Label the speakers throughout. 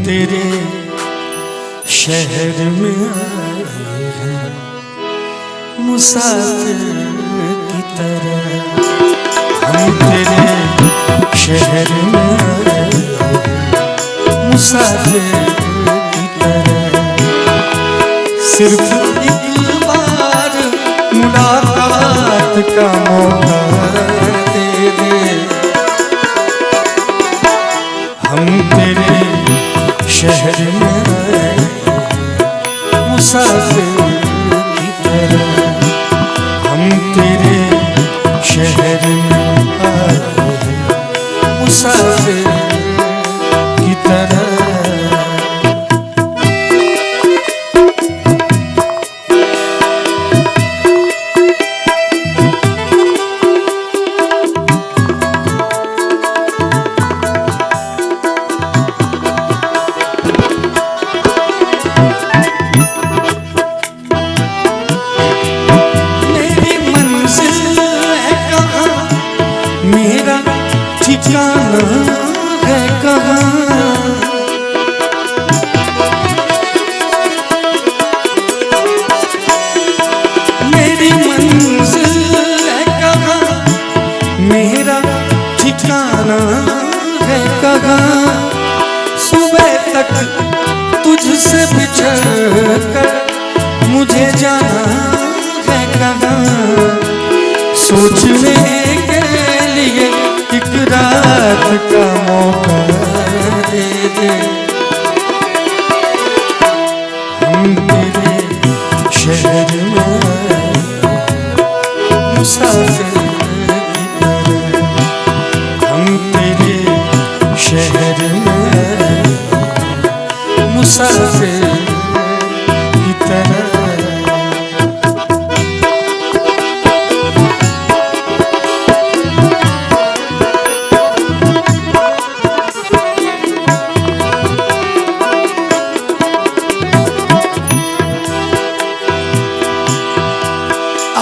Speaker 1: तेरे शहर में आए हैं मुसाफिर की तरह। हम तेरे शहर में आए हैं मुसाफिर की तरह। सिर्फ एक बार मुलाकात का मौका दे दे। हम तेरे शहर में आए मुसाफिर की तरह। हम तेरे शहर में आए मुसाफिर की तरह। ठिकाना है कहाँ? मेरी मंजिल है कहाँ? मेरा ठिकाना है कहाँ? सुबह तक तुझसे बिछड़ कर मुझे जाना है कहाँ? सोचने के लिए एक रात का मौका दे दे। हम तेरे शहर में मुसाफिर की तरह। हम तेरे शहर में मुसाफिर की तरह।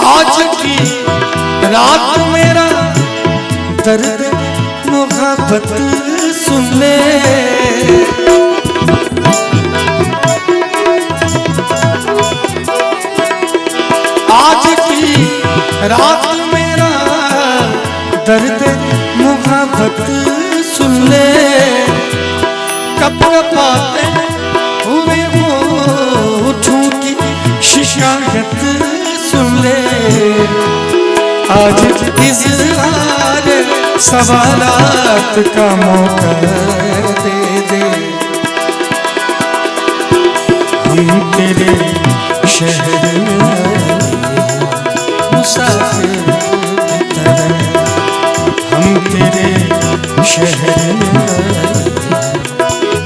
Speaker 1: आज की रात मेरा दर्द मोहब्बत सुन ले। आज की रात मेरा दर्द मोहब्बत सुन ले। कब कपाते हुए होठों की शिकायत सुन ले। आज इज़हार सवालात का मौका दे दे। हम तेरे शहर में मुसाफिर की तरह। हम तेरे शहर में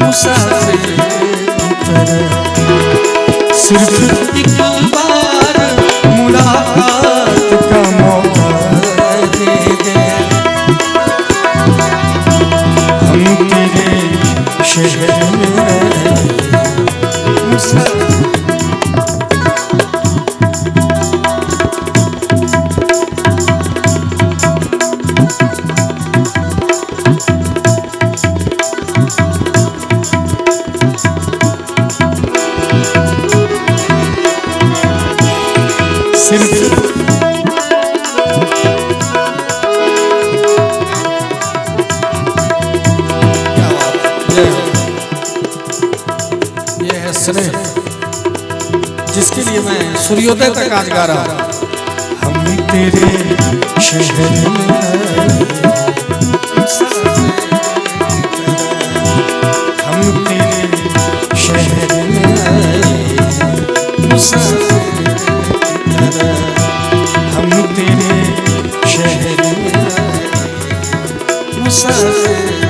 Speaker 1: मुसाफिर की तरह। सिर्फ एक बार मुलाकात का मौका दे दे। हम तेरे शहर में मुसाफिर। सिर्फ ये है स्नेह जिसके लिए मैं सूर्योदय तक आज गा रहा हूँ। हम तेरे शहर में हम तेरे शहर में मुसाफिर। हम तेरे शहर में मुसाफिर।